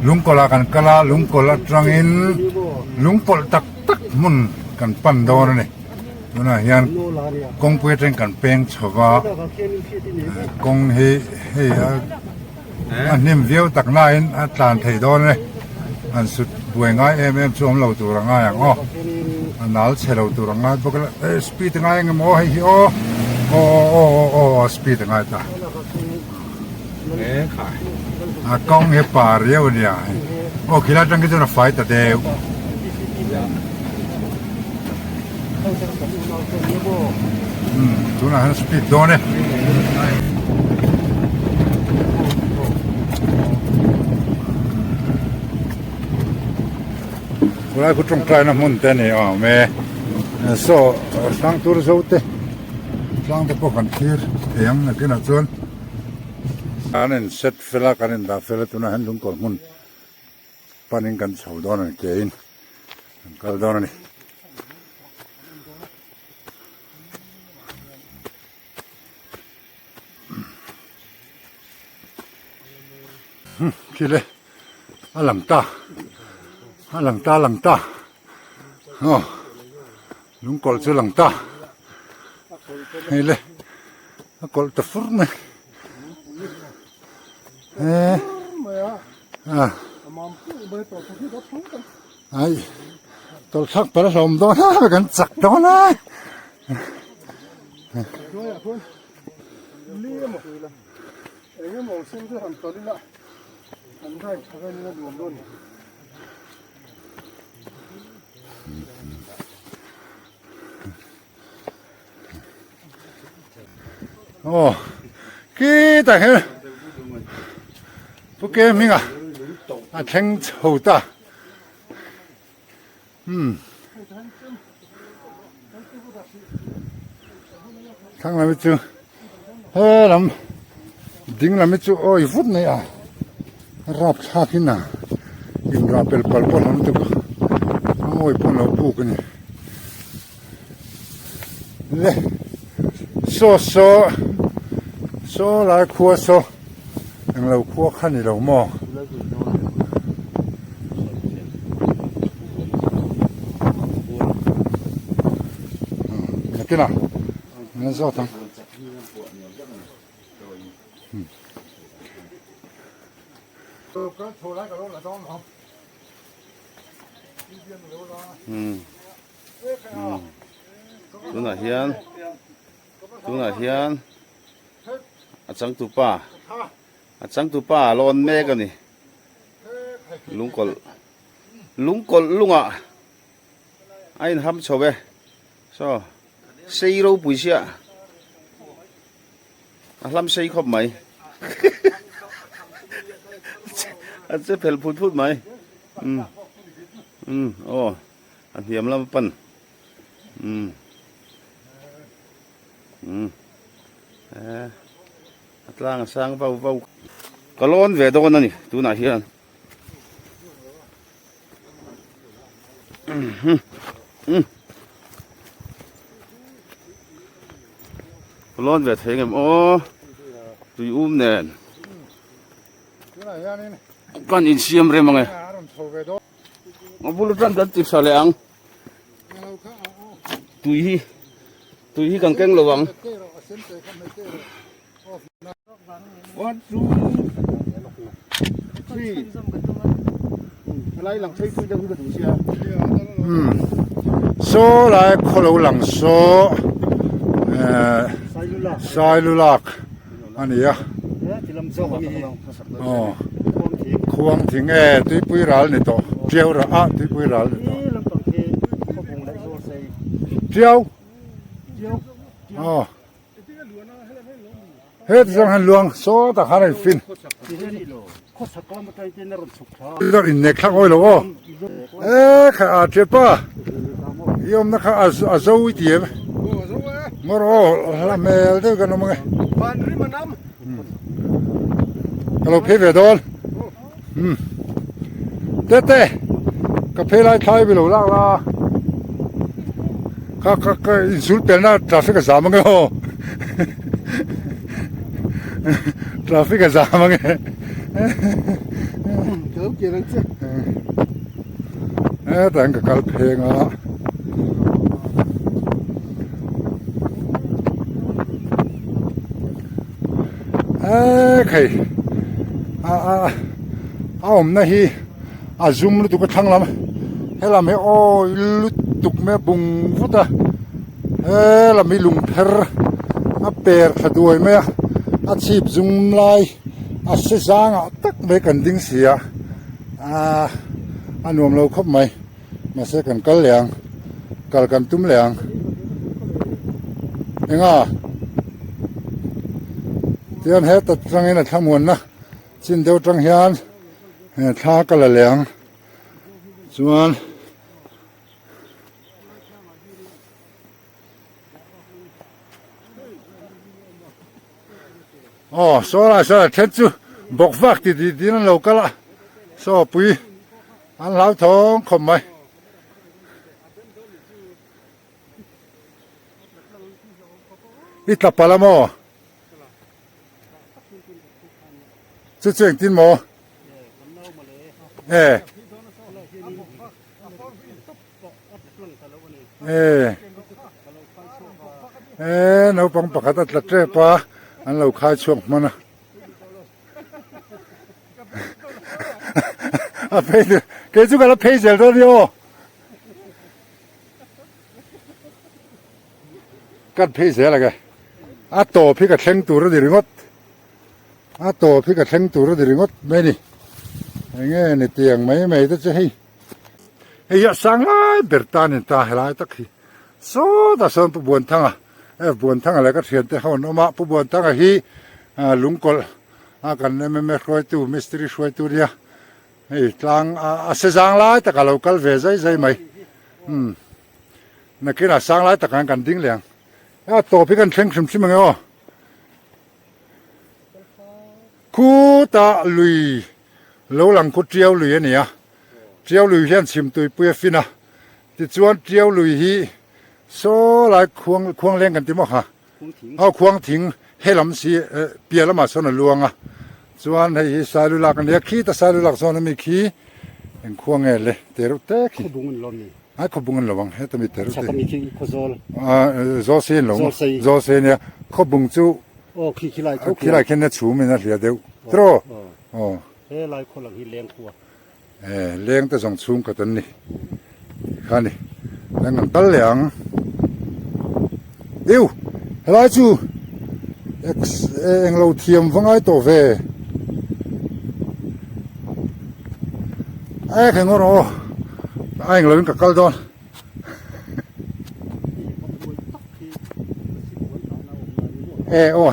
ลุงกอลากันกะลาลุงกอลาตรังอินลุงปอลตักตักมุนกันปันดอนนี่นะยันกงเปเตงกันเปงชวากงเฮอันนิมเวียวตักนาอินอัตานไทดอนนี่อันสุดบวยง่ายชวมเราตัวง่ายอย่างอ๋ออันนัลเชลเราตัวง่ายพวกสปีดง่ายงั้นโอ้ให้โอ้สปีดง่ายตาค่ะกองเฮปาเรียวเนี่ยโอ้คิดว่าจังกิจนะไฟต์แต่เดียวตัวนั้นสปีดโดนเนี่ยเวลาคุณตรงใกล้น้ำมันเต้นเนี่ยอ๋อแม่โซ่ตั้งตัวโซ่เต้ตั้งตัวพวกกันทีร์เอียงนักกินส่วนอันนั้นเสร็จเวลากันดาเวลาตัวนั้นลุงกอลมุนปานิงกันชาวดอนนี่เกอินกันดอนนี่คิดเลยหลังตาอ๋อลุงกอลเจอหลังตาเฮ้ยเลยกอลตะฟุร์มไอ้ตัวสักประสมตัวนะกันสักตัวนะโอ้กี่แต่เห็นพวกแกมิงอ่ะเช่งโฉดอ่ะทั้งนั้นไม่จู่ลำดิ้งลำไม่จู่โอ้ยฟุตเนี่ยรับชากินน่ะกินรับเป็นปลาลำตัวโอ้ยพวกเราพูกันนี่เลยโซ่หลายครัวโซ่ยังเราครัวขั้นนี่เราหม้อกินอ่ะนั่นโซ่ทั้งตัวไหนเฮียนอาจังตุป้าลอนแม่กันนี่ลุงกอลลุงอ่ะไอ้ทำชาวเบ้ซอสี่โลปุ๋ยเสียลำสี่ครบไหมอาจจะเพลพูดไหมโอ้อันเทียมลำปั่นอัตล่างสร้างเฝ้าก็ร้อนเวดอนนี่ตัวไหนเฮียนร้อนเวดเฮงโอ้ตุยแน่นกันอินเสียมเรื่องไงมาบุรุษกันติดสาเลงตุยกังเก่งระวังวันจูที่อะไรหลังใช้ตุยจะรู้กันดูเสียโซ่หลายคนเราหลังโซ่สายลุลักอันนี้อ่ะอ๋อควงถึงที่ปุยรัลนี่ตัวเจียวระที่ปุยรัลนี่ตัวเจียวอ๋อเฮ็ดจังหันหลวงโซ่ตะหาได้ฟินดออินเน็กทักโอ้ยโลข้าเจ็บป่ะยอมนะข้าอาโซวิตีบมรอละเมลเด้อกันมั้งบ้านริมน้ำเราเพ่เวดอนเต้กับเพ่ไล่ไทยไปหลงล่างละก็อินสุลเป็นนะทราฟิกสามังเหรอทราฟิกสามัง kia lang chứ dan ka kal phenga khai om na hi zoom lu tu ka thang lam hela me o lu tuk me bung futa hela mi lung pher a per khadoi me a chip zoom lai a se zanga tak me kan ding sia anuam lo khop mai ma se kan kal liang kal kan tum liang enga tian he ta trang ina thamun na chin deu tang hian tha kal liang chuan so la then chu bok vak ti nan lo kala so pui an lau thong khom mai itla palamo chu cheng tin mo no pang pakhat atla tre pa an lo khai chuak mana a phei ke chu kala phei zel ro dio kat phei zel aga a to phi ka thleng tur di ringot a to phi ka thleng tur di ringot me ni nge ni tiang mai ta che hei ya sang lai bertan ta helai tak hi so da son pu buan thanga buan thanga la ka thian te hon oma pu buan thanga hi lungkol kan me khoi tu mystery shoi tu ria hei tlang se jang lai ta ka local ve zai mai na kina sang lai ta kan ding liang to phi kan thleng khrim chim ngo khu ta lui lo lang khu triau lui ania triau lui hian chim tui pui fina ti chuan triau lui hi so lai khuang leng kan ti mo ha khuang thing helam si pia lama son luanga chuan hei salu la kan ya khi ta salu la son mi khi en khuang ele teru te khi bungun lon ni khobungan lawang he ta mi teru te sakami ki ko zol zo sen lo zo sen ya khobung chu khi lai khi lai khen na chu me na hlia deu tro he lai ko lang hi leng khuwa leng ta jong chung ka tan ni khani lang an tal liang eu helai chu eng lo thiam vangai to ve khen ngor anh lo ka kal don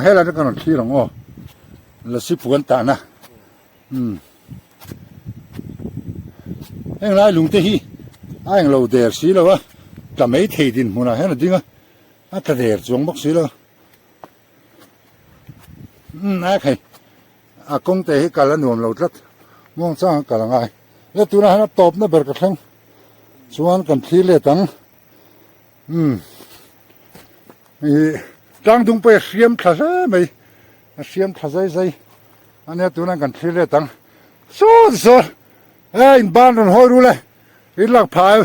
hela ka non thi long la si puan ta na anh lai lung te hi anh lo der si lo wa ta mai thei din muna hena dinga ta der chong bok si lo khai kong te hi kala nuam lo tlat mong chang kala ngai le tu na hana top na ber ka thang chuan kan thi le tang tang dung pe siam thasa mai siam thasa zai ania tu na kan thi le tang so in ban ron hoi ru le in lak phai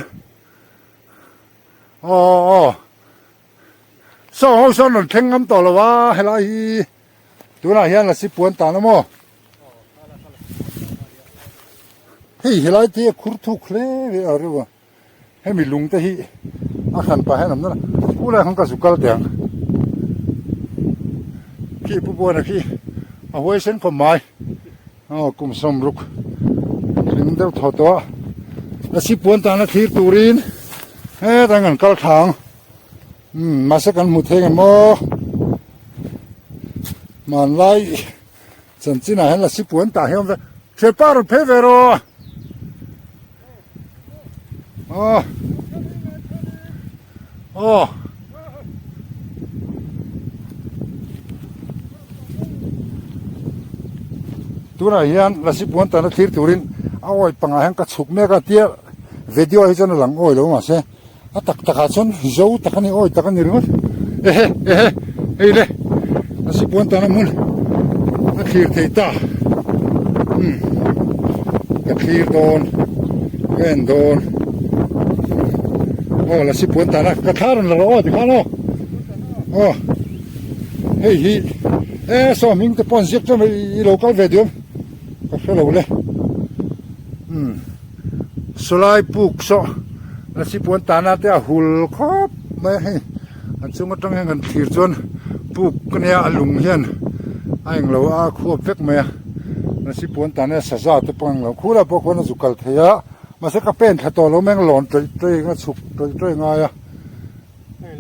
so ho son ron theng am to lo wa helai tu na hian la si puan ta na mo hei helai te khur thu khle ve aru wa he mi lung te hi a khan pa hanam na ula hang ka sukal tiang ki pu bo na ki a hoi sen ko mai kum som ruk ring deu tho to la si puan ta na thir turin he dangan kal thang ma sa kan mu theng mo man lai chan china han la si puan ta hiam ve che par pe vero tuna hian la si puan ta na thir turin awai panga hang ka chuk me ka tia video hi chon lang oi lo ma se a tak taka chon zo takani oi takani ringot ei le la si puan ta na mun a thir thei ta กระทีโดนเว้นโดนโอ้ละสิปวนตานะกระทารันละโอ้ดิคาโนโอ้เฮ้ยสอมิงตะปอนเสียจะไม่อีโลกัลเวดิมก็เฟลเลยสลายปุกโซละสิปวนตานะแต่หุลครบไม่ให้อันซุมาต้องให้กันทีจนปุกกันเนี่ยลุงเฮียนไอ้เราควบเฟกเมียละสิปวนตาเนี่ยสะซาตะปังเราคู่ละพวกคนสุกัลเทียมาสักเป็นถ้าตัวเราแม่งหลอนตัวก็สุกตัวง่ายล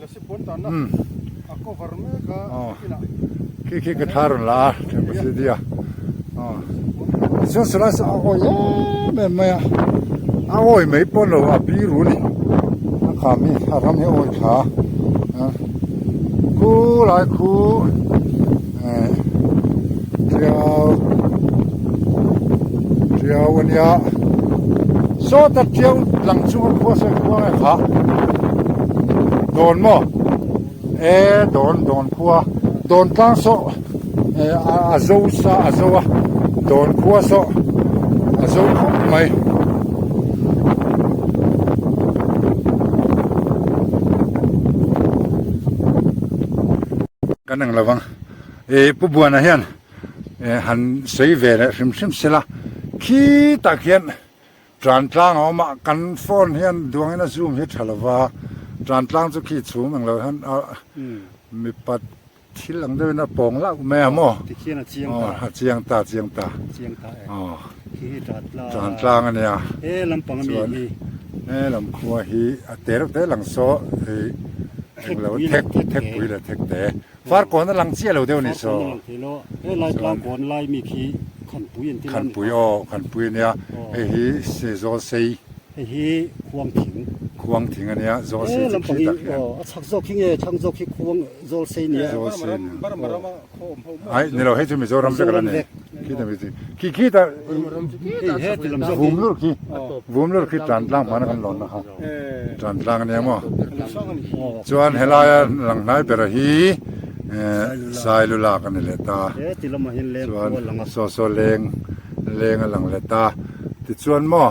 ะสิปนตอนนะก็ฟาร์มก็ขี้กระทารุนละเดี๋ยวไปสิเดียส่วนสลายสาวโอ้ยแม่ไม่โอ้ยไม่ปนเราปีรู้นี่ข้ามีข้าทำให้โอ้ยขาคู่หลายคู่เที่ยววันนี้โซตัดเที่ยวหลังช่วงพวกเสกพวกไอ้ขาโดนมั้งโดนพัวโดนตั้งโซอาโซโดนพัวโซอาโซไม่กันนั่งระวังผู้บัวนะเฮียนหันใส่เวรริมเสละขี้ตะเคียนจานกลางออกมากันฟอนเฮียนดวงให้น่าซูมเฮ็ดทะลาวาจานกลางจะขี้สูงมันเราหันมีปัดที่หลังด้วยนะปองละแม่หม้อที่เขียนเจียงตาขี้จานกลางอันเนี้ยลำปังมีลำคัวฮีเตะหลังโซเราเทคปุ๋ยเลยเทคแต่ฟาร์ก่อนนั้นหลังเสียเราเดียวนี่โซลายกลางก่อนลายมีขี้ขันปุ๋ยขันปุ๋ยเนี่ยฮีเซโซเซฮีควงถิงอันเนี้ยโซเซลำปังชักโซคิงชักโซคิควงโซเซเนี่ยนี่เราให้จะมีโซรำเสกันเนี่ยคิดแต่ไม่สิขี้แต่วุ้มลูกขี้จานล่างมันกันหล่นนะครับจานล่างเนี่ยมั้งจวนเฮลายหลังไหนเปรฮีสายลุลากันเลยตาจวนโซเลงหลังเลยตาติดจวนมั้ง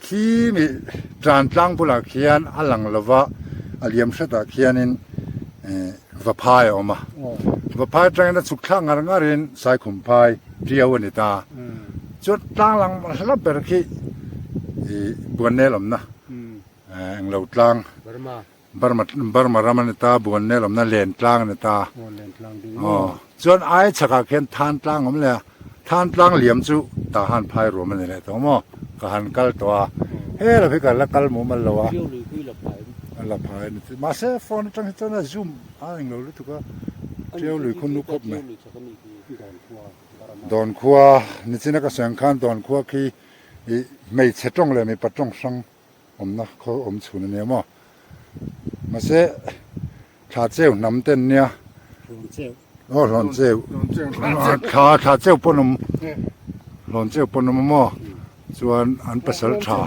ขี้มีจานล่างปุระเขียนหลังละวะอเลียมเสตาเขียนินวะพายออกมาวะพายจังนั้นสุขข้างงานรินสายขุมพายเดียวนี่ตาจุดล่างหลังรับเปรขี้บวนเนลมนะเราล่างบาร์มารามันตาบวนเนลมนะเลนล่างนี่ตาจนไอ้ชักเขียนทานล่างผมเลยทานล่างเหลี่ยมจุตาหันพายรวมมันเลยตัวมั้งก็หันกัลตัวเราพิการละกัลมุมันละวะละพายนี่มาเซฟอนจังที่นั่นซูมเรารู้ทุกข์เที่ยวหรือคนนุกบไหมดอนขัวนี่สินะก็สังขารดอนขัวคือไม่เช็ดจ้องเลยไม่ปัดจ้องสังนะเขาชุนเนี่ยมั้งมาเซชาเจ้าน้ำเต้นเนี่ยหลอนเจ้าชาเจ้าปนมหลอนเจ้าปนมมั้งส่วนอันปัสสาวะ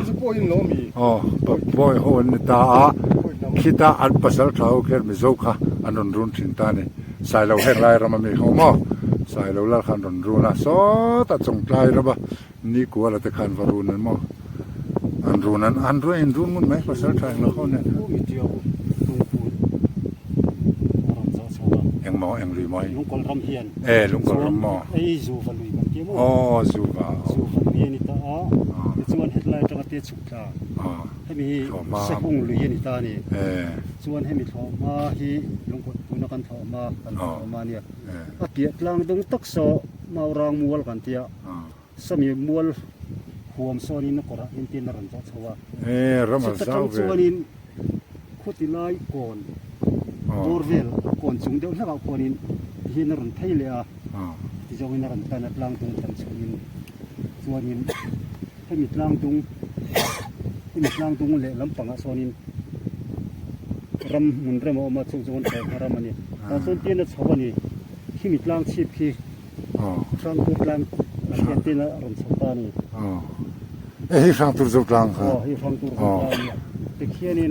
บ่อยโหนตาคิดอันปัสสาวะโอเคไม่จบค่ะอันนั้นรุนถินตานี่สายเราแห้งไรเราไม่เข้ามาสายเราละคันรุนนะสอตัดจงใจเราบ่นี่กลัวเราจะคันวารุนนั่นมั้งอันรุนมันไหมปัสสาวะเราเขาเนี่ยยังมอยังลุยมอยลุงกอลรำเฮียนลุงกอลรำมอจูฟันลุยมันเกี่ยวจูฟันเฮียนี่ตาส่วนเฮ็ดไรจังเตียสุกาให้มีเสกงลุยนี่ตานี่ส่วนให้มีทอมาฮีลุงกอลปุนกันทอมาเนี่ยเปียกลางตรงตักโซมารางมัวกันเตียสมีมัวหวมโซนี่นกระอินตินรันจัดว่ารำมันเศร้าส่วนนี้ขุดไล่ก่อนบอร์เวลก่อนสูงเดียวแล้วก็คนนี้ที่นรันไทยเลยที่จะวินรันกันนัดล่างตรงกันส่วนนี้ให้มีล่างตรงเลยลำปังส่วนนี้รำมันเริ่มออกมาส่วนแต่รำมันนี่ส่วนที่นั่นชาวบ้านนี่ที่มีล่างชีพที่ฟังตัวล่างที่นั่นรำชาวบ้านนี่ที่ฟังตัวล่างค่ะที่ฟังตัวล่างเนี่ยแต่เขียนนี่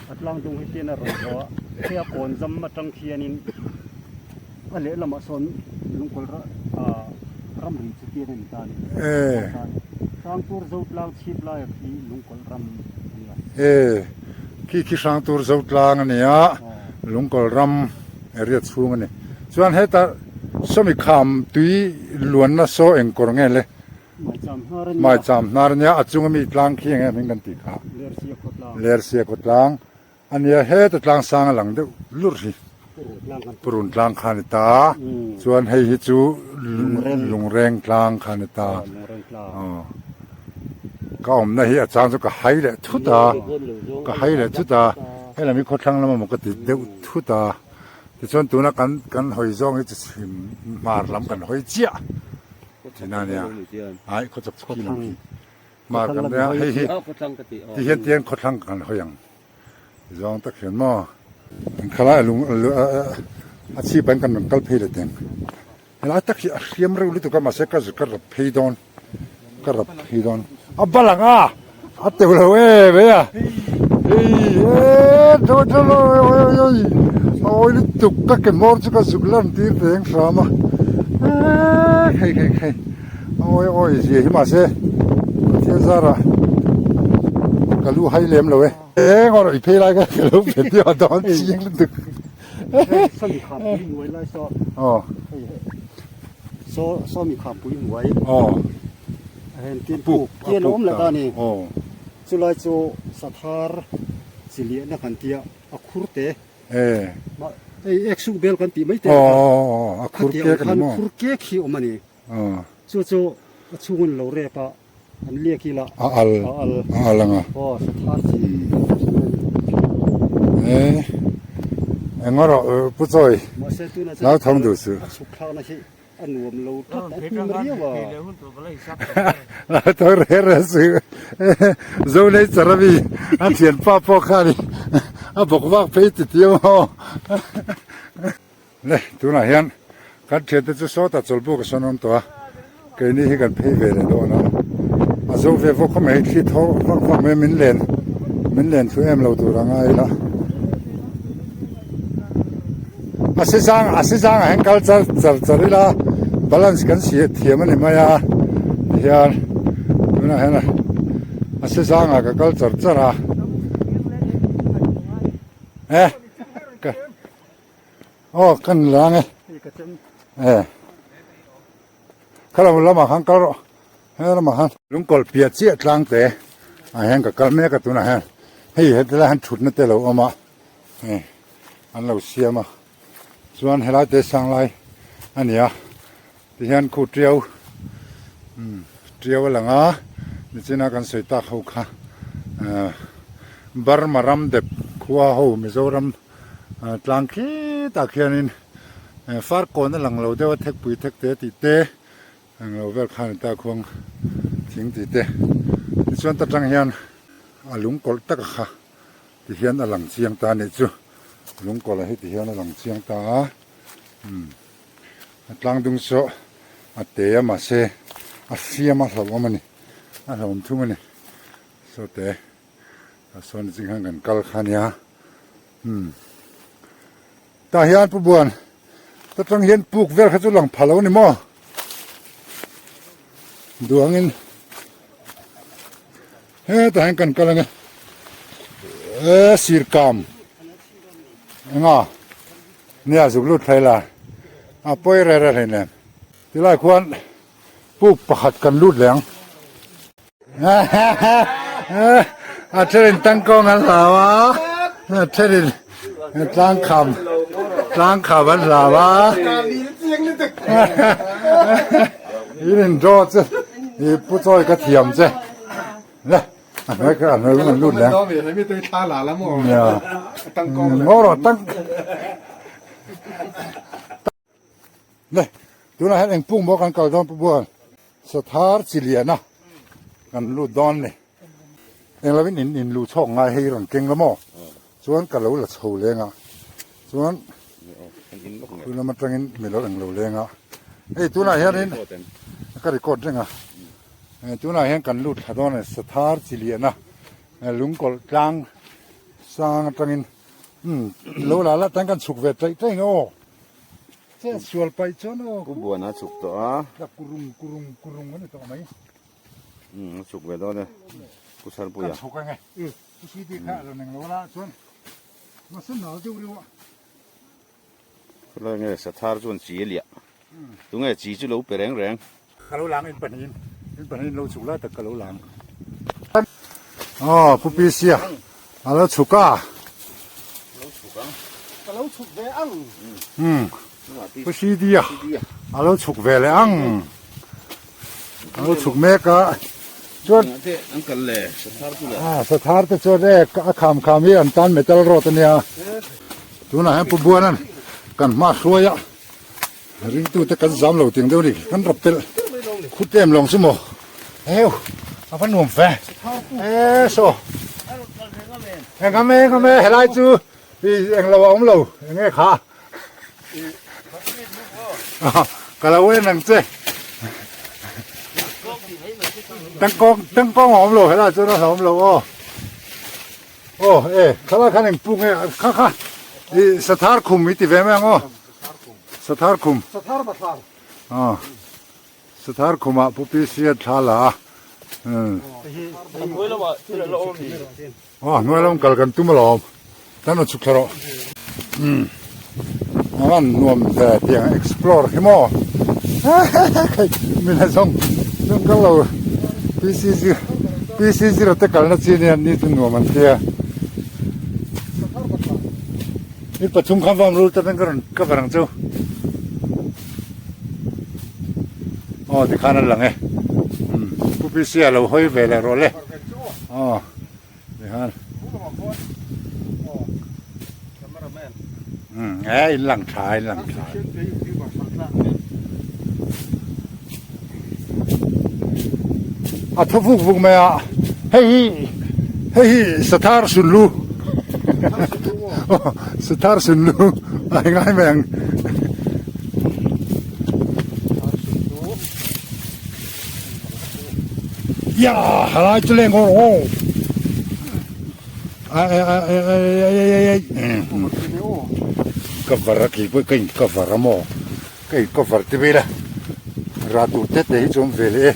อัดล่างตรงให้ที่นั่นรำเพราะเที่ยวก่อนจำมาจังเขียนนี่อะไรละมาส่วนลุงคนละ รำรีจุเกียนตานี่สร้างตัวรูปลาวชีพลายที่ลุงกอลรำเนี่ยขี้สร้างตัวรูปลางอันนี้ลุงกอลรำเรียกชูมันนี่ส่วนให้ตาสมิคำตุยล้วนน่ะโซเองกรงเงเลยไม่จำนารเนี่ยอาจุงมีลางขี้เงี้ยมิงกันติค่ะเลร์เสียกดลางอันนี้เฮ็ดลางสร้างหลังเดือลุรสิปรุนลางคานิตาส่วนให้ฮิจูลุงแรงลางคานิตาก็อมนะเฮียอาจารย์ก็ให้เลยทุตาก็ให้เลยทุตาให้เรามีคนทั้งแล้วมันก็ติดเดือทุตาแต่ส่วนตัวนักกันหอยซองจะมาลำกันหอยเจี๊ยที่นั่นเนี่ยไอ้เขาจะกินมากันเนี่ยให้ที่เห็นเตียนเขาทั้งกันเขาอย่างซองตะเขียนหม้อขลายลุงอาชีพเป็นกันกัลเพลเตียนแล้วตะเขียนเขียมเรื่องนี้ตัวก็มาเสกกันกับเพดอนกับเพดอนอับบลังอัตเตวเลยเว้ยโดนเลยโอ้ยตุกก็เก็บมอร์จุกสุกลันตีเตียงสามาใครโอ้ยเสียหิมะเสียเทียซาระกะลูให้เลี้ยมเลยงออีเพลอะไรก็กะลูเป็นที่อดอนจริงตึกซ้อมีขาปุยหวยไล่ซ้อมีขาปุยหวยเห็นตีนปูเกียนล้มแล้วตอนนี้สุไลโจสถารสิเลียนักขันเตียอคุรเตมาไอเอ็กซ์เบลกันตีไม่เตะอคุรเกกันมั้งคุรเกขี้ออกมานี่โจชูนเราเรียกปะอันเรียกกี่ละอัลงอ่ะสถารสิงอผู้ช่วยแล้วทำดูสิสุขาวนะที่อันรวมเราทัดแต่ที่มาเรียกว่าแล้วตัวเรื่องสิโจเลยจะระบีอันเทียนป้าพ่อข้าดิบอกว่าไปติดเที่ยวเนี่ยตัวไหนเห็นกันเทียนจะสอดตัดจลบุกสนมตัวเกนี่ให้กันเพย์เวรโดนนะอาโจเวฟก็ไม่คิดท้อฟังไม่มินเลนช่วยเอ็มเราตัวร่างไงล่ะอาศัยจังเห็นเขาจะเรียกบาลานซ์กันเสียเทียมันนี่มาอย่าเฮียดูนะเห็นไหมอาศัยจังก็เขาจะระกันโอ้กันหลังเขาเราละมาหันเขาเรามาหันลุงกอลเปียเจี๊ยกลางเตะเห็นกับกัลเมกับตัวนะฮะให้เห็นแต่ละหันชุดนั่นแต่เราเอามาอันเราเสียมาส่วนเฮลัยเตสังไลอันนี้ที่เห็นคู่เดียวหลังนี่จีน่ากันสวยตาเขาค่ะบาร์มารำเด็บขัวหูมิโซรัมตลังคีตาเขียนินฟาร์ก่อนนั่นหลังเราเดี๋ยวเทคปุยเทคเตติเตเราเวลขันตาควงทิ้งติเตส่วนตาจังเฮียนลุงกอลตะกะค่ะที่เห็นหลังเชียงตาเนี่ยจูลุงกอลให้ที่เห็นหลังเชียงตาตลังดุงโซเตะมาเสเฟียมาสาวมันนี่เราทุ่มมันนี่โซเตะส่วนจริงๆกันกัลขันยาตาเฮียนผู้บวนตาจังเฮียนปลูกเวลเขาจะหลังพะโล้นี่มั้งดวงอินตาเห็นกันกัลไงสีรกามเนี่ยสุกลุดไทยละป่วยอะไรเนี่ยที่ไรควรปลูกประหัดกันลุดเหลียงเทรินตั้งกองกันสาวะเทรินตั้งคำกันสาวะอีนี่โดดจ้ะอีผู้ช่วยกระเทียมจ้ะเนี่ยอันนี้ก็อันนี้มันรุ่นแล้วเนี่ยโง่หรอตั้งเนี่ยดูนะเห็นเองปุ่งบอกกันเก่าดอนปุ๊บสถารสิเลียนะกันรูดดอนเลยเองเราไม่นินรูช่องไงให้หลังเก่งละมั้งส่วนกันเราละโชว์เลยอ่ะส่วนคือเรามาตั้งอินมีเราเองเราเลยอ่ะเอ้ตัวไหนเห็นนี่ก็ได้กดจังอ่ะตัวไหนเห็นกันรูดขดอนสถารสิเลียนะลุงกอลกลางสร้างตั้งอินเราละตั้งกันสุกเวทใจโง่ เจ้าสวลไปจนโอ้ กูบัวนะสุกตัว กับกุรุงมันตัวไหม สุกไปตัวเนี่ยกูสันปุย กัน อ่ะ ถูกไงผู้ชี้ดีค่ะเราหนึ่งแล้วละจนมาสนอจูริวะ แล้วไงสถานส่วนจีเหลี่ยตรงไงจีจุลไปแรง กะโหลหลังอินปนินเราสุกแล้วแต่กะโหลหลังอ๋อผู้ปีเสียแล้วสุก้า ก็เราฉุกแวอัง ผู้ชี้ดีอ่ะแล้วสุกเวลอังแล้วสุกเมกะจน เท่อันกันเลยสถานกูเลย สถานที่จนแรกคำมีอันตันเมตัลโรตเนี่ยตัวนั้นให้ผู้บัวนั่นกันมาช่วยอ่ะริงตัวแต่กันจำเราถึงเดี๋ยวนี้กันรับเป็นคุดเต็มลงสมอเอ้วเอาพันหนุ่มแฟโซเอ็งก็ไม่เห็นไรจูพี่เอ็งเราเอาเราเอ็งไงขาก็เราเว้นนั่งเจ้ตั้งกองหอมเราเห็นไรจูน่าหอมเราโอ้ข้าว่าขันเอ็งปุ่งข้าอีสถานคุมมิติเวมั้งสถานคุม สถานบัตร สถานคุมผู้พิเศษท่าละคุยแล้วว่าที่เราอมนี่ น้อยลงกันตุ้มลมตั้งแต่ชุกเถอะมันนวมแต่เพียง explore ให้มั้งมีอะไรส่งกันเราพีซีเราแต่กันนั่นสิเนี่ยนี่ตัวนวมมันเทียนี่ประชุมคำความรู้จะเป็นกันก็ฝรั่งเจ้าที่ข้านั่นหลังไงผู้พิเศษเราห้อยเวลาเราเลยนี่ฮะหลังชายถ้าฟุกไหมเฮ้ยสถานสุนลูสถานสุนลูง่ายไหมยังอย่าอะไรจะเล่นกันโอ้cover aqui poi che cover mo che cover ti vela ratu tete hi zum vele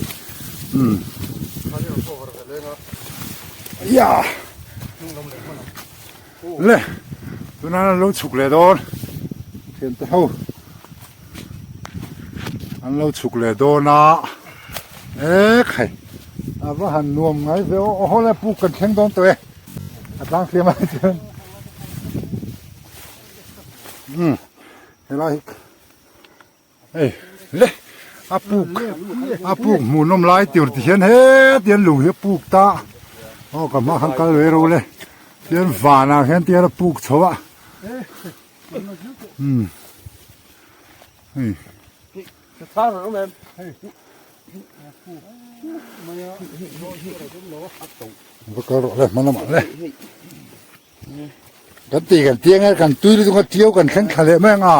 ya le tuna lo chuk le don ken ta ho an lo chuk le don na khai ava han nuam ngai ve o ho le pu kan theng don to e atang khia ma chenอะไรเลยปลูกหมูน้ำลายติวที่เห็นเฮ็ดเตียนหลุงเฮ็ดปลูกตาก็มาหันกันเลยรู้เลยเตียนฝานาเห็นเตียนปลูกชัวสถานรู้ไหมก็เลยมันมาเลยกันตีกันเตียงกันตุ้ยตรงกันเที่ยวกันแข่งขันเลยแม่งงอ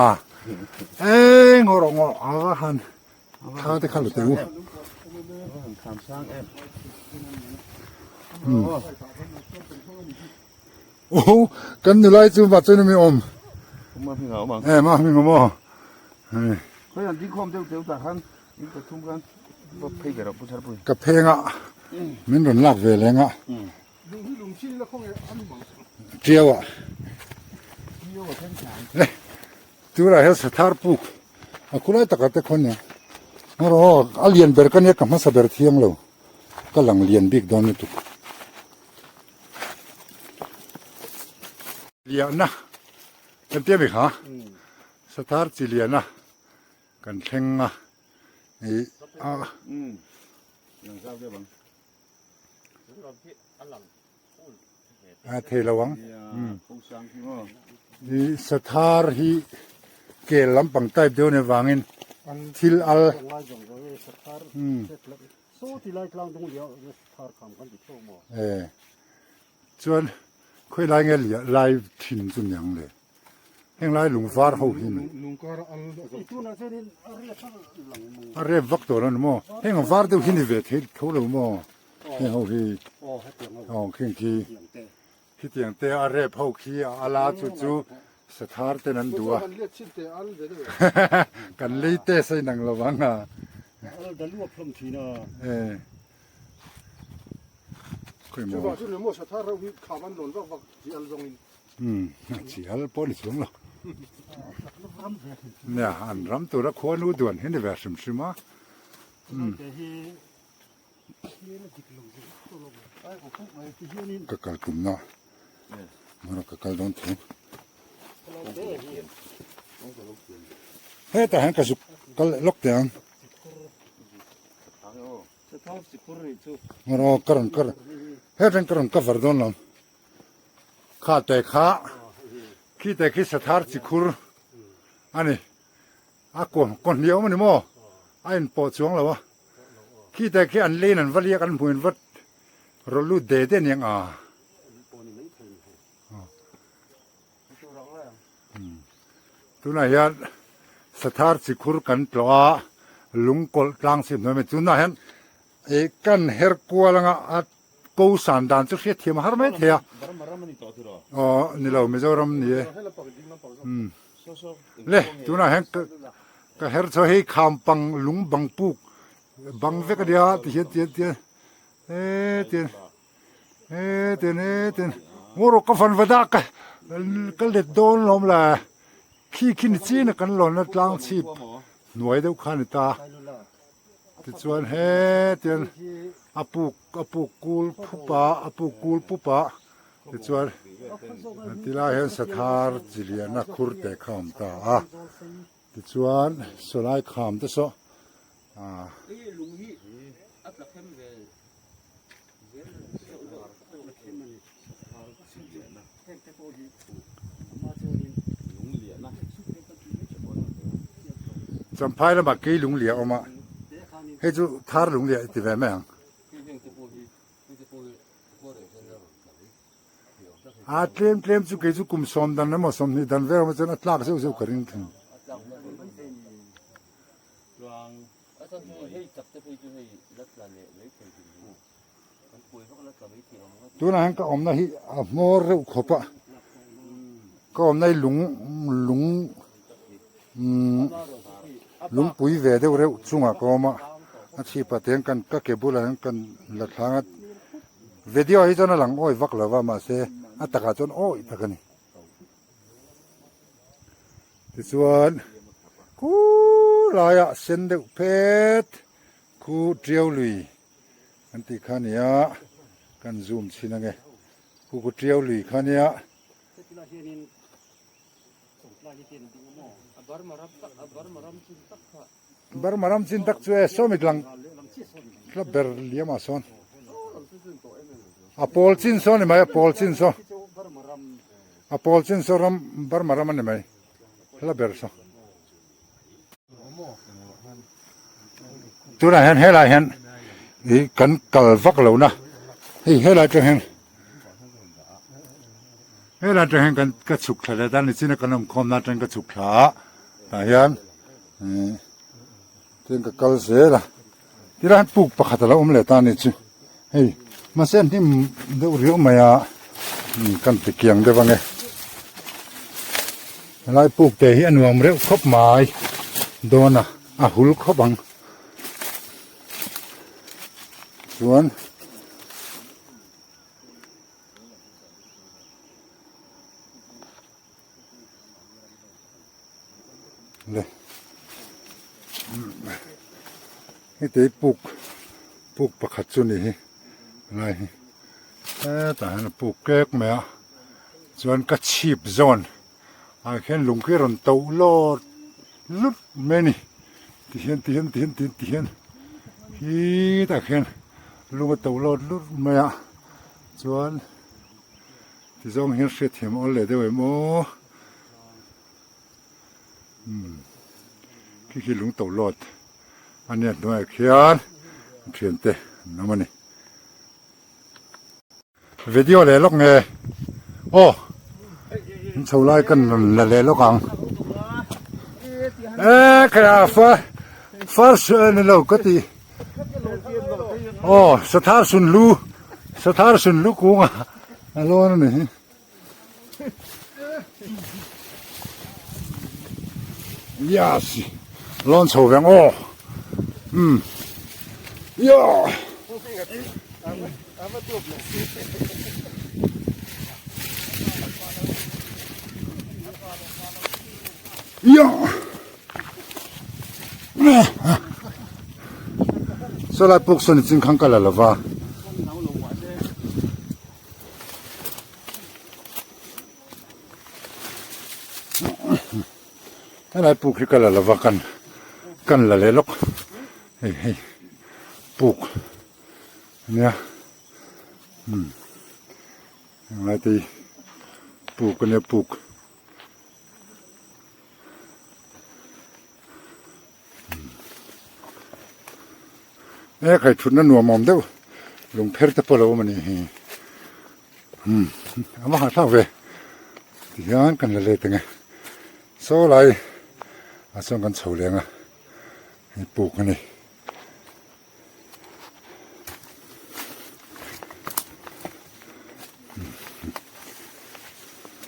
หันข้าวที่ข้าวหลุดติวโอ้กันอยู่ไรจูบัดจูนี่มีอมมาพี่เหงาบ้างมาพี่เหงาบ้างเขาอย่างที่คอมเตียวจากกันนี่ประชุมกันว่าเพลงกับผู้ชายผู้กับเพลงมันโดนลากเวลงเที่ยวเลยจูไรเฮสถานปุกคุณไอ้ตะกัดคนเนี่ยเราเอาเรียนเบอร์กันเนี่ยกับมาสเบอร์เที่ยงเราก็หลังเรียนบิ๊กดอนนี่ตุกเรียนนะกันเตี้ยบิ๊กฮะสถานจีเรียนนะกันแข่งนะนี่หลังเช้าได้บ้างเทระวังนี่สถานที่เกลลำปังใต้เดียวในวางินทิลอัลสู้ที่ไล่กลางตรงเดียวทาร์คำกันติดโซ่หมอส่วนค่อยไล่เงี้ยไล่ถิ่นจุนยังเลยแห่งไล่หลงฟ้าเขาหินอะไรวักตัวนั้นมั้งแห่งฟ้าเดียวหินเวทเขาเลยมั้งแห่งเขาหินแห่งที่ที่เตียงเตะอะไรเขาขี้อาลาจู่ สถานเตนั้นดัว มันเรียกชิ้นเตอันเดี๋ยวนี้ กันเลยเตใส่หนังระวังอ่ะ ดันลวกพรมทีนะ คุยหม จะ อ ว่าชุดนี้มั่วสถานเราวิขามันหล่นว่าที่อันตรงนี้ สิฮัลปอลิสวงล่ะเนี่ยอันรำตัวละควนูด่วนเห็นได้แบบชิมๆมา แต่ที่มันจิกลงตัวลงไอ้ผมพูดไปที่นี่ ก็กลกุมเนาะมันก็กลดอนถึงเฮ้แต่หันกระสุกก็ล็อกเตียง จะท้องสิคุริจู มันเอากระนเฮ้เป็นกระนก็ฟรดอนลำข้าแต่ข้าขี้แต่ขี้สถานสิคุรอันนี้อากคนเดียวมันนี่มั้งไอ้ปอดสวงแล้ววะขี้แต่ขี้อันเล่นอันวัดเรียกอันพูนวัดเราลู่เดเดนยังตัวไหนยัดสถานสิคุรกันตัวลุงกอลกลางสิบหน่วยตัวไหนยันเอกันเฮร์กัวลังอ่ะกูสันดานสุดเสียทีมหาไม่เทียอ๋อนี่เราไม่จะรำนี่เล่ตัวไหนยันก็เฮร์จะให้คำปังลุงบังปุกบังเวกเดียที่เห็นเตียนงูรกฟันวดากก็เล็ดโดนลมละขี้ขินจีนกันหล่นนัดล้างชีพหน่วยเดียวขันตาติดส่วนเฮเตียนอปุกกูลผู้ป่าอปุกกูลผู้ป่าติดส่วนที่ลาเห็นสถานจิเลียนักขุดแต่ข้ามตาติดส่วนสลายข้ามตัวโซจำพายแล้วมากี่ลุงเหลียออกมาให้จูทาร์ลุงเหลียติดแบบไหมอ่ะเตรียมจูกี่จูกุมสมดันนั้นมาสมนี่ดันเวลามันจะนัดลากเสียวๆกันถึงตัวนั้นก็อมนะฮิมอร์ขบะก็อมในลุงปุ๋ยเวเดเร็วจุงอ่ะก็มาอาชีพเตียงกันก็เก็บบุหรี่กันหลักฐานวิดีโอให้จนหลังโอ้ยวักเลยว่ามาเสอัตกาจนโอ้ยตะกันนี่ที่ส่วนกูลายเส้นเด็กเพชรกูเจียวลุยอันที่ขันยากันซูมชินังไงกูเจียวลุยขันยาบาร์มารำจินตักช่วยสมิดลังแล้วเบอร์เลียมาซอนปอลจินซอนนี่ไหมปอลจินซอนปอลจินซอนรำบาร์มารำมันนี่ไหมแล้วเบอร์ซอนตัวนั้นเห็นอะไรเห็นอีกันกัลฟักเหล่านะเห็นอะไรจะเห็นจะเห็นกันกระชุกทะเลด้านนี้สินะกันน้ำคมน่าจะกระชุกขาแต่เห็นเต็งกับกัลเสียละที่ร้านปลูกปะขัดแล้วเลยตานี่จิเฮ้ยมาเส้นที่เดือดเรียวมากันตะเกียงได้บ้างไงลายปลูกแต่ที่อันวางเรียวครบไม้โดนหุลครบบังส่วนเลยให้เตะปลูกประคัดส่วนนี้อะไรแต่ให้ปลูกแก๊กไหมส่วนก็ชีบโซนแค่ลุงแค่รอนเตาลอดลุดเมนี่ที่เห็นแต่แค่ลุงเตาลอดลุดไหมส่วนที่ส่งเห็นเสียเทียมอ่อนเลยได้ไหมโมขี้ลุงเตาลอดอันนี้หน่วยเขียนเตะน้ำมันนี่วิดีโอเลยลูกไงโอ้ชาวไร่กันเลยลูกอังครับfirst นี่เราก็ตีโอ้สถานสุนลูกกูอ่ะฮัลโหลนี่ Yes. Lon so veng o. Ja. Ja. So la pok so ni chin khang kala lawa. Ala puk kala lawa kan la le lok. Hey. Puk. Nya. Lai ti puk ne puk. Khai thun na nuam mom deu lung pher ta polo mani ama ha tha ve tian kan le tenge so lai asong kan chho lenga ni puk ani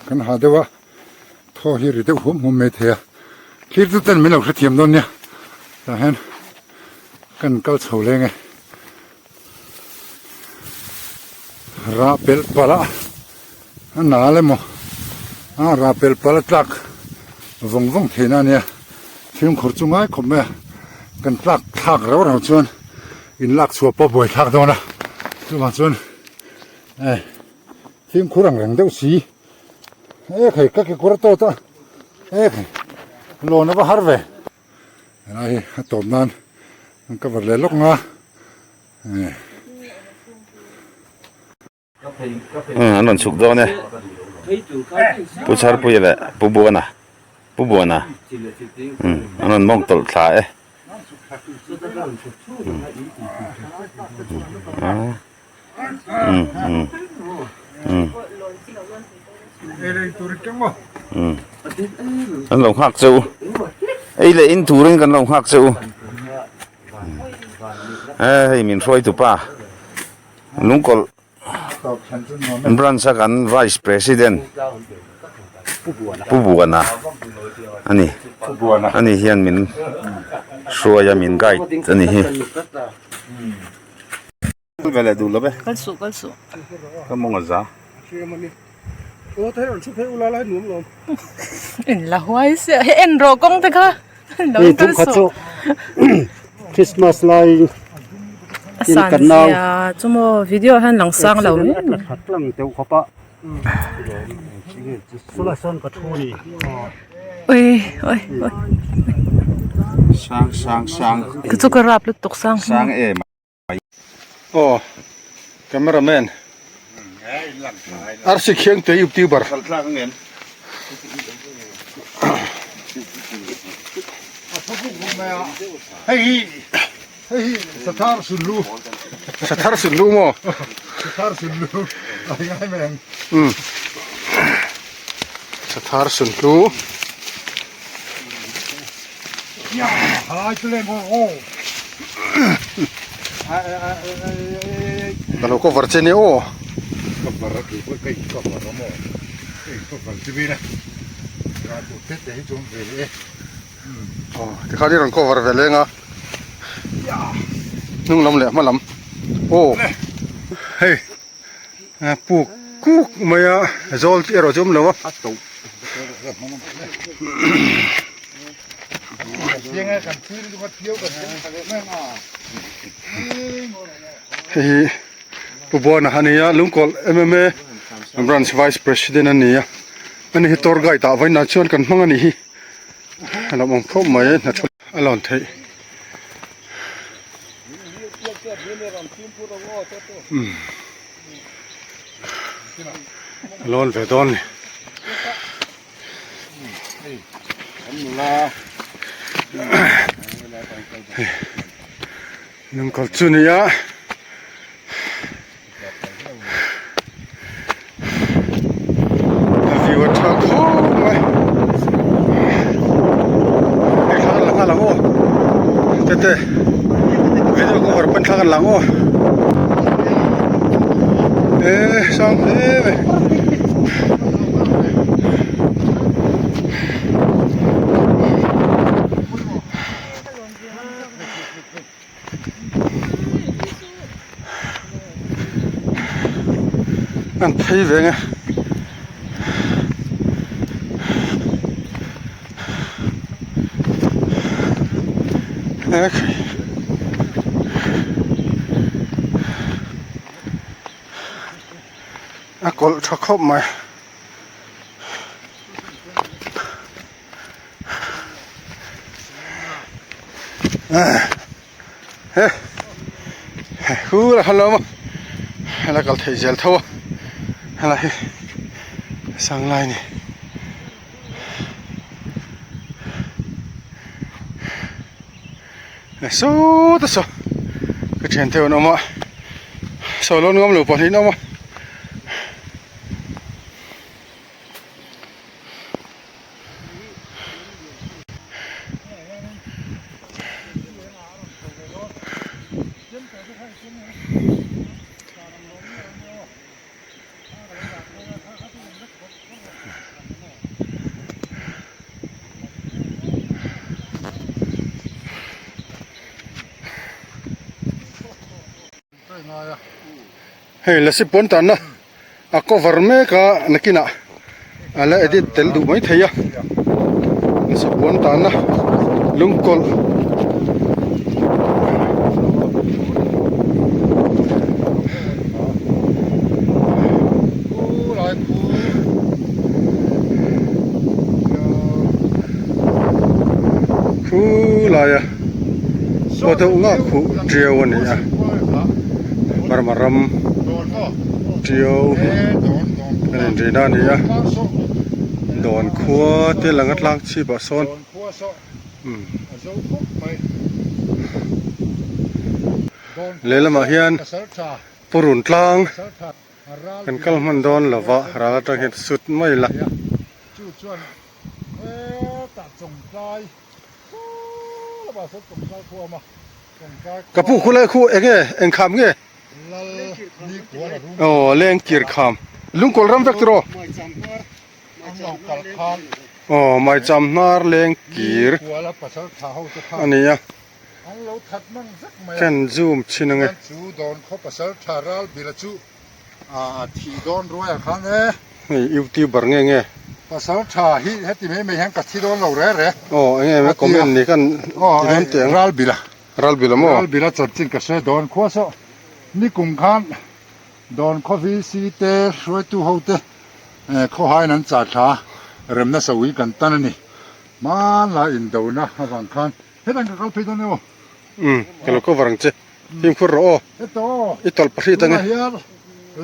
kan ha dewa tho hi ri deu hum me the khir tu tan min lo thiam don nya ta hen kan kal chho lenge ra pel pala na le mo ra pel pala tak vong thena nia thim khur chungai khome kan tlak thak ro ro chuan in lak chua po boi thak dona chu ma chuan thim khurang rang deu si khai ka ki kur to ta lo na ba harve ai to nan ka var le lok nga anon chuk do ne puchar pu yele pu buana anon mong tol tha e an long hak chu ei le in turin kan long hak chu hey min roi tu pa lungkol branch kan vice president pubuana ani hian min suaya min guide ani hi vele du lobe kalsu kamong za o thai ron chu phei ula lai nuam lom in la huai se en ro kong te kha Ni tum khachu Christmas lai san ya chumo video han lang sang lo ni khatlang teu khopa sula son ka thuni oi sang ku chu ka rap lu tok sang e oh cameraman arsi kheng te youtuber kal tlang ngen hey sathar sulu sathar sin lu mo ai ngai men sathar sin lu ya hai tule mo kalau ko varcheni o kapara ki kai kapara mo kapara tibina ra tu te jom vele oh ti khali ron ko var velenga nung lam le malam oh hey puk kuk maya zol ti ero jom lawa yang kan tir du matio kan menga hi pubona hania lungkol MMA branch vice president ania ani hi tor gai ta vai na chuan kan hmang ani hi alam ong khom mai na chu alon thei alon ve don lungkol chunia tete video ko har pan thagan lango sang อันไทยเวงกดชักเข้ามาเฮ้ฮู้ละฮัลโหลมาแล้วก็ถ่ายเจลทัวอะไรสั่งไลน์นี่สู้ตัวสู้ก็เชิญเที่ยวน้องมาโซโล่งอมหลุดปนที่น้องมาเฮ้ยแล้วสิปนตันนะก็วาร์เมก็นักกินอ่ะอะไรเด็ดเต็มดูไม่เทียแล้วสิปนตันนะลุงกอลคูลายพอตัวงาคูเจียววันนี้อ่ะMarmaram Tio Nên gì đó nè Đồn khua Thế là ngắt lăng chi bà son Lấy là mà hiền Bồ rùn lăng Cần call mình đồn là vợ Ra là trang hiện sụt mấy là Cả phụ khu lại khu anh khám nghe Leng kir kham lung kol ram vek tro mai cham nar leng kir ani ya kan zoom chinange chu don kho pasal tharal bilachu thi don roya khan e youtuber nge pasal tha hi heti me hang ka thi don lo re nge me comment ni kan don teng ral bila mo ral bila chot chin ka se don kho so ni kum khan Don coffee si te roi tu ho te kho hai nan cha tha rem na sawi kan tan ni man la in do na hawang khan hedan ka kal phe don no kalo ko warang che him khur ro eto itol pari tanga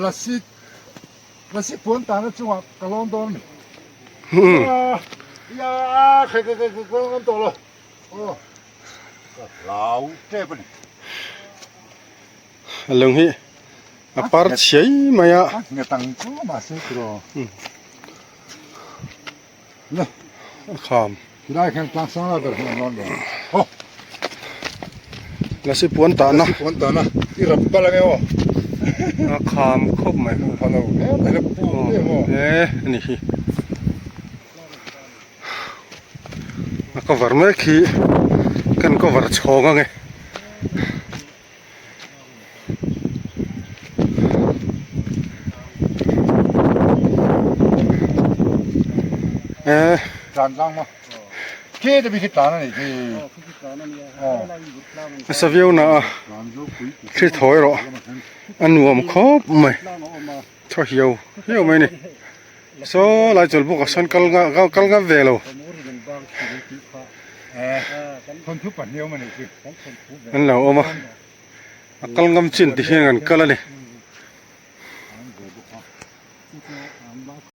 lasi pon ta na chuwa kalon don ya khe kon to lo lao te bani lung hi apar chei maya nghe tăng chú mà sẽ rồi nè kham thì đây khen tăng sáng là được ngon rồi ô là si puan ta na đi rập ba là nghe ô kham khop mai pha lâu đấy là pu đấy ô ni ko var me khi kan ko var chonga nge tràn răng mà kia thì bị tràn này thì savio na khi thổi rồi ăn uống khóc mày cho hiểu mày này số lại chụp bức sân cal ngã về rồi con thú bản nhiều mà này chứ anh nào ôm à cal ngâm chín thì hiện gần cal này